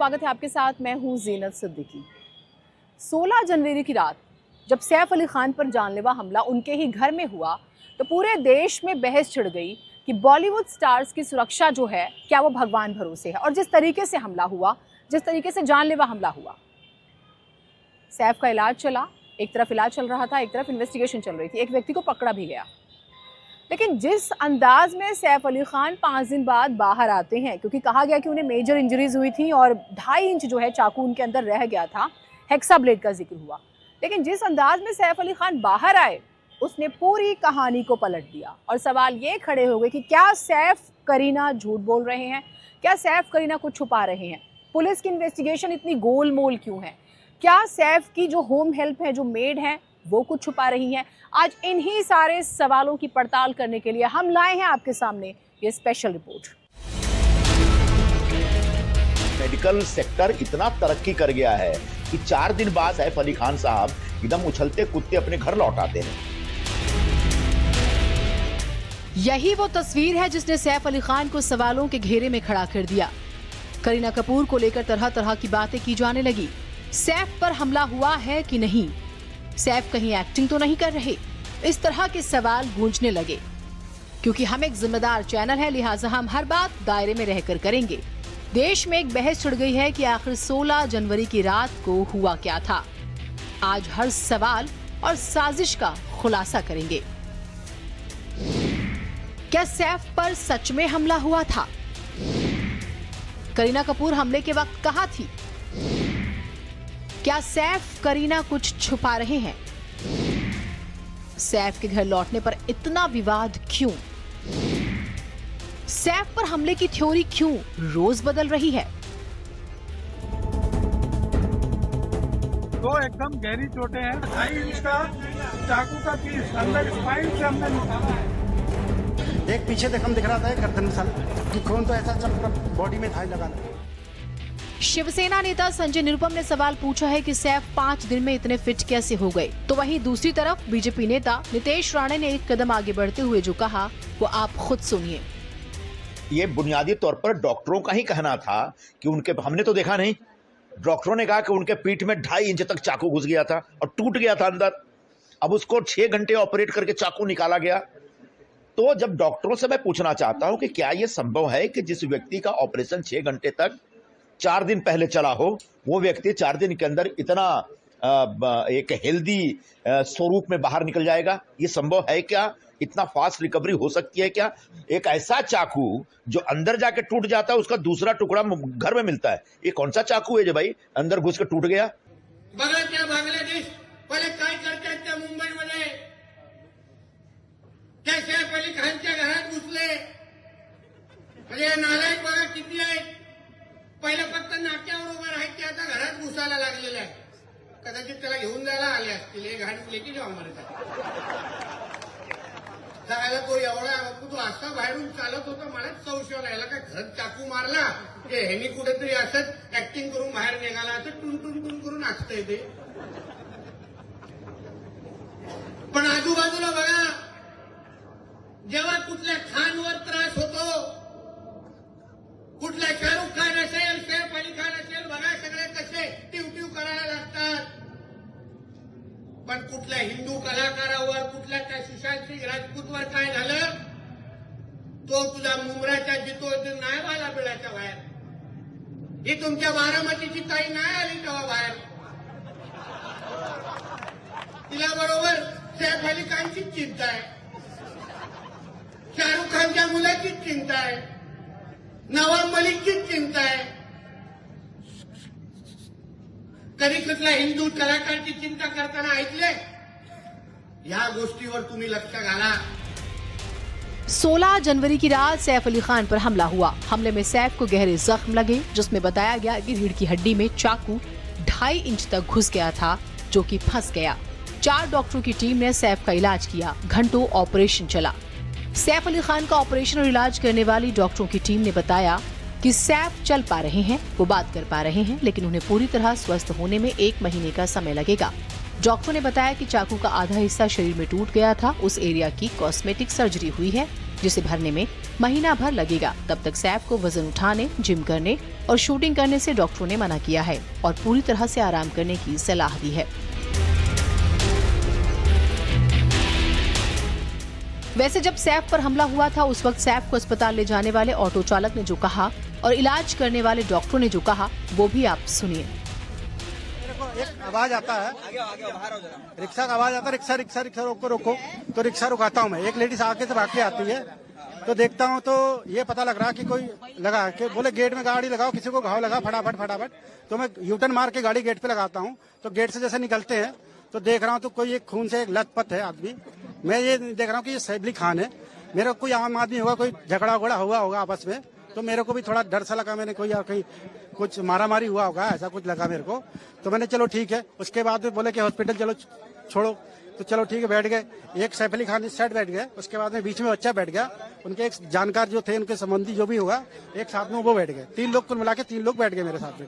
स्वागत है आपके साथ। मैं हूं ज़ीनत सिद्दीकी। 16 जनवरी की रात जब सैफ अली खान पर जानलेवा हमला उनके ही घर में हुआ तो पूरे देश में बहस छिड़ गई कि बॉलीवुड स्टार्स की सुरक्षा जो है क्या वो भगवान भरोसे है। और जिस तरीके से हमला हुआ, जिस तरीके से जानलेवा हमला हुआ, सैफ का इलाज चला, एक तरफ इलाज चल रहा था, एक तरफ इन्वेस्टिगेशन चल रही थी, एक व्यक्ति को पकड़ा भी गया। लेकिन जिस अंदाज में सैफ अली खान 5 दिन बाद बाहर आते हैं, क्योंकि कहा गया कि उन्हें मेजर इंजरीज हुई थी और 2.5 इंच जो है चाकू उनके अंदर रह गया था, हेक्सा ब्लेड का जिक्र हुआ, लेकिन जिस अंदाज में सैफ अली खान बाहर आए उसने पूरी कहानी को पलट दिया। और सवाल ये खड़े हो गए कि क्या सैफ करीना झूठ बोल रहे हैं, क्या सैफ करीना कुछ छुपा रहे हैं, पुलिस की इन्वेस्टिगेशन इतनी गोलमोल क्यों है, क्या सैफ की जो होम हेल्प है, जो मेड है, वो कुछ छुपा रही हैं। आज इन्हीं सारे सवालों की पड़ताल करने के लिए हम लाए हैं आपके सामने ये स्पेशल रिपोर्ट। मेडिकल सेक्टर इतना तरक्की कर गया है कि 4 दिन बाद सैफ अली खान साहब एकदम उछलते कूदते अपने घर लौट आते हैं। यही वो तस्वीर है जिसने सैफ अली खान को सवालों के घेरे में खड़ा कर दिया। करीना कपूर को लेकर तरह तरह की बातें की जाने लगी। सैफ पर हमला हुआ है कि नहीं, सैफ कहीं एक्टिंग तो नहीं कर रहे, इस तरह के सवाल गूंजने लगे। क्योंकि हम एक जिम्मेदार चैनल है, लिहाजा हम हर बात दायरे में रहकर करेंगे। देश में एक बहस छिड़ गई है कि आखिर 16 जनवरी की रात को हुआ क्या था। आज हर सवाल और साजिश का खुलासा करेंगे। क्या सैफ पर सच में हमला हुआ था? करीना कपूर हमले के वक्त कहां थी? क्या सैफ करीना कुछ छुपा रहे हैं? सैफ के घर लौटने पर इतना विवाद क्यों? सैफ पर हमले की थ्योरी क्यों रोज बदल रही है? तो एकदम गहरी चोटें हैं। 2.5 इंच का चाकू का पीस अंदर स्पाइन से हमने निकाला है। देख पीछे देख, हम दिख रहा था गर्दन में साला खून तो ऐसा सब पूरा बॉडी में था लगा। शिवसेना नेता संजय निरुपम ने सवाल पूछा है कि सैफ 5 दिन में इतने फिट कैसे हो गए। तो वहीं दूसरी तरफ बीजेपी नेता नितेश राणे ने एक कदम आगे बढ़ते हुए जो कहा वो आप खुद सुनिए। ये बुनियादी तौर पर डॉक्टरों का ही कहना था कि उनके, हमने तो देखा नहीं, डॉक्टरों ने कहा कि उनके पीठ में 2.5 इंच तक चाकू घुस गया था और टूट गया था अंदर। अब उसको 6 घंटे ऑपरेट करके चाकू निकाला गया। तो जब डॉक्टरों से मैं पूछना चाहता हूं कि क्या यह संभव है कि जिस व्यक्ति का ऑपरेशन 6 घंटे तक 4 दिन पहले चला हो, वो व्यक्ति 4 दिन के अंदर इतना एक हेल्दी स्वरूप में बाहर निकल जाएगा? ये संभव है क्या? इतना फास्ट रिकवरी हो सकती है क्या? एक ऐसा चाकू जो अंदर जाके टूट जाता है, उसका दूसरा टुकड़ा घर में मिलता है, ये कौन सा चाकू है जो भाई अंदर घुस के टूट गया? बघा त्या बांगलादेश पहिले काय करतात त्या मुंबईमध्ये, त्या सैफ अली खानच्या घरात घुसले। म्हणजे नालायक बघा किती आहेत। पहिलं फक्त नाक्यावर उभं राहायचे, आता घरात घुसायला लागलेलं आहे। कदाचित त्याला घेऊन जायला आले असतील, हे घाण लेकी जेव्हा जायला तो एवढा तो असा बाहेरून चालत होता, मलाच संशय आला याला काय घरात चाकू मारला की ह्यांनी कुठेतरी असंच ऍक्टिंग करून बाहेर निघाला, असं टून टून टून करून असतंय ते। पण आजूबाजूला बघा, जेव्हा कुठल्या खानवर त्रास होतो, कुठला शाहरुख खान असेल, सैफ अली खान असेल, बघा सगळे कसे टिवटिव करायला लागतात। पण कुठल्या हिंदू कलाकारावर, कुठल्या त्या सुशांत सिंग राजपूतवर काय झालं, तो तुझ्या मुंबराच्या जितो नाही आला बिळाच्या बाहेर। ही तुमच्या बारामतीची ताई नाही आली तेव्हा बाहेर, तिला बरोबर सैफ अली खानचीच चिंता आहे, शाहरुख खानच्या मुलाचीच चिंता आहे, नवाब मलिकचीच चिंता आहे। कधी कुठल्या हिंदू कलाकारची चिंता करताना ऐकले? या गोष्टीवर तुम्ही लक्ष घाला। 16 जनवरी की रात सैफ अली खान पर हमला हुआ। हमले में सैफ को गहरे जख्म लगे, जिसमें बताया गया कि रीढ़ की हड्डी में चाकू 2.5 इंच तक घुस गया था, जो कि फंस गया। 4 डॉक्टरों की टीम ने सैफ का इलाज किया, घंटों ऑपरेशन चला। सैफ अली खान का ऑपरेशन और इलाज करने वाली डॉक्टरों की टीम ने बताया कि सैफ चल पा रहे हैं, वो बात कर पा रहे हैं, लेकिन उन्हें पूरी तरह स्वस्थ होने में 1 महीने का समय लगेगा। डॉक्टरों ने बताया कि चाकू का आधा हिस्सा शरीर में टूट गया था, उस एरिया की कॉस्मेटिक सर्जरी हुई है जिसे भरने में महीना भर लगेगा। तब तक सैफ को वजन उठाने, जिम करने और शूटिंग करने से डॉक्टरों ने मना किया है और पूरी तरह से आराम करने की सलाह दी है। वैसे जब सैफ पर हमला हुआ था उस वक्त सैफ को अस्पताल ले जाने वाले ऑटो चालक ने जो कहा और इलाज करने वाले डॉक्टरों ने जो कहा वो भी आप सुनिए। एक आवाज आता है, रिक्शा का आवाज आता है, रिक्शा रिक्शा रिक्शा रोको रोको, तो रिक्शा रुकाता हूँ मैं। एक लेडीज आगे से भाग के आती है तो देखता हूँ तो ये पता लग रहा कि कोई लगा के बोले गेट में गाड़ी लगाओ, किसी को घाव लगा फटाफट फटाफट। तो मैं यूटर्न मार के गाड़ी गेट पे लगाता हूँ। तो गेट से जैसे निकलते हैं तो देख रहा हूँ तो कोई एक खून से एक लथपथ है आदमी। मैं ये देख रहा हूँ कि ये सैफ अली खान है। मेरा कोई आम आदमी होगा, कोई झगड़ा वगड़ा हुआ होगा आपस में, तो मेरे को भी थोड़ा डर सा लगा। मैंने कोई कहीं कुछ मारा मारी हुआ होगा ऐसा कुछ लगा मेरे को। तो मैंने चलो ठीक है। उसके बाद में बोले कि हॉस्पिटल चलो छोड़ो, तो चलो ठीक है बैठ गए। एक सैफ अली खान इस साइड बैठ गए, उसके बाद में बीच में बच्चा बैठ गया, उनके एक जानकार जो थे, उनके संबंधी जो भी होगा, एक साथ में वो बैठ गए। 3 लोग कुल मिला के 3 लोग बैठ गए मेरे साथ में।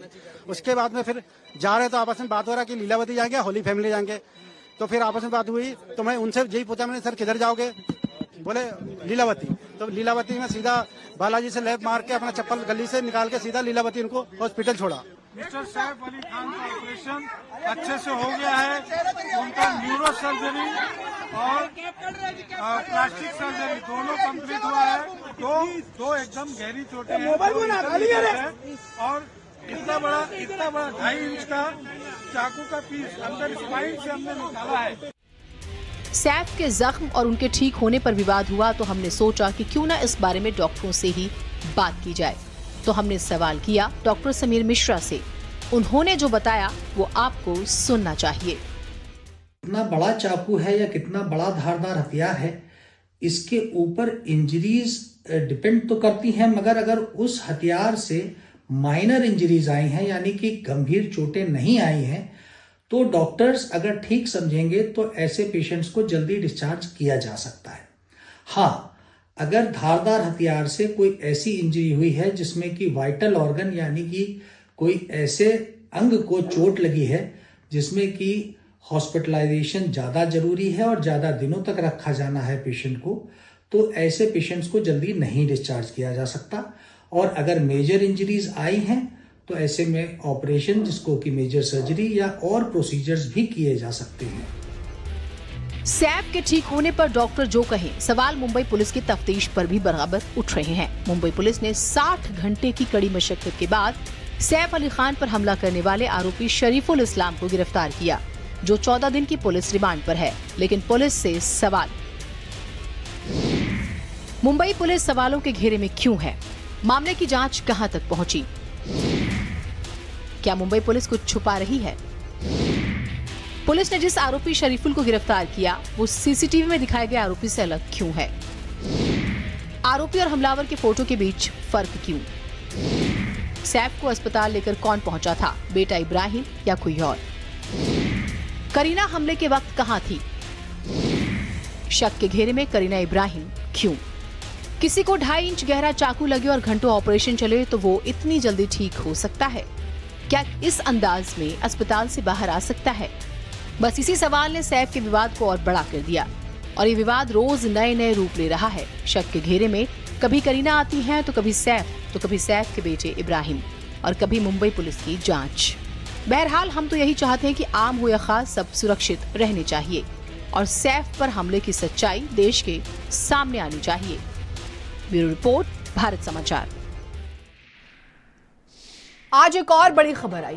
उसके बाद में फिर जा रहे तो आपस में बात हो रहा कि लीलावती जाएंगे, होली फैमिली जाएंगे। तो फिर आपस में बात हुई तो मैं उनसे यही पूछा मैंने, सर किधर जाओगे? बोले लीलावती। तो लीलावती में सीधा बालाजी से लेफ्ट मार के अपना चप्पल गली से निकाल के सीधा लीलावती उनको हॉस्पिटल छोड़ा। मिस्टर सैफ अली खान का ऑपरेशन अच्छे से हो गया है। उनका न्यूरो सर्जरी और प्लास्टिक सर्जरी दोनों कंप्लीट हुआ है। दो एकदम गहरी चोटें हैं और इतना बड़ा 2.5 इंच का चाकू का पीस अंदर स्पाइन से हमने निकाला है। सैफ के जख्म और उनके ठीक होने पर विवाद हुआ तो हमने सोचा कि क्यों ना इस बारे में डॉक्टरों से ही बात की जाए। तो हमने सवाल किया डॉक्टर समीर मिश्रा से। उन्होंने जो बताया वो आपको सुनना चाहिए। कितना बड़ा चाकू है या कितना बड़ा धारदार हथियार है, इसके ऊपर इंजरीज डिपेंड तो करती हैं, मगर अगर उस हथियार से माइनर इंजरीज आई हैं यानी कि गंभीर चोटें नहीं आई हैं तो डॉक्टर्स अगर ठीक समझेंगे तो ऐसे पेशेंट्स को जल्दी डिस्चार्ज किया जा सकता है। हाँ, अगर धारदार हथियार से कोई ऐसी इंजरी हुई है जिसमें कि वाइटल ऑर्गन यानी कि कोई ऐसे अंग को चोट लगी है जिसमें कि हॉस्पिटलाइजेशन ज़्यादा जरूरी है और ज़्यादा दिनों तक रखा जाना है पेशेंट को, तो ऐसे पेशेंट्स को जल्दी नहीं डिस्चार्ज किया जा सकता। और अगर मेजर इंजरीज आई हैं तो ऐसे में ऑपरेशन, जिसको कि मेजर सर्जरी या और प्रोसीजर्स भी किए जा सकते हैं। सैफ के ठीक होने पर डॉक्टर जो कहें, सवाल मुंबई पुलिस की तफ्तीश पर भी बराबर उठ रहे हैं। मुंबई पुलिस ने 60 घंटे की कड़ी मशक्कत के बाद सैफ अली खान पर हमला करने वाले आरोपी शरीफुल इस्लाम को गिरफ्तार किया, जो 14 दिन की पुलिस रिमांड पर है। लेकिन पुलिस से सवाल, मुंबई पुलिस सवालों के घेरे में क्यों है? मामले की जांच कहां तक पहुंची? क्या मुंबई पुलिस कुछ छुपा रही है? पुलिस ने जिस आरोपी शरीफुल को गिरफ्तार किया वो सीसीटीवी में दिखाए गए आरोपी से अलग क्यों है? आरोपी और हमलावर के फोटो के बीच फर्क क्यों? सैफ को अस्पताल लेकर कौन पहुंचा था, बेटा इब्राहिम या कोई और? करीना हमले के वक्त कहां थी? शक के घेरे में करीना इब्राहिम क्यों? किसी को 2.5 इंच गहरा चाकू लगे और घंटों ऑपरेशन चले तो वो इतनी जल्दी ठीक हो सकता है? क्या इस अंदाज में अस्पताल से बाहर आ सकता है? बस इसी सवाल ने सैफ के विवाद को और बड़ा कर दिया और ये विवाद रोज नए नए रूप ले रहा है। शक के घेरे में कभी करीना आती है तो कभी सैफ के बेटे इब्राहिम और कभी मुंबई पुलिस की जांच। बहरहाल हम तो यही चाहते हैं कि आम हो या खास सब सुरक्षित रहने चाहिए और सैफ पर हमले की सच्चाई देश के सामने आनी चाहिए। ब्यूरो रिपोर्ट, भारत समाचार। आज एक और बड़ी खबर आई।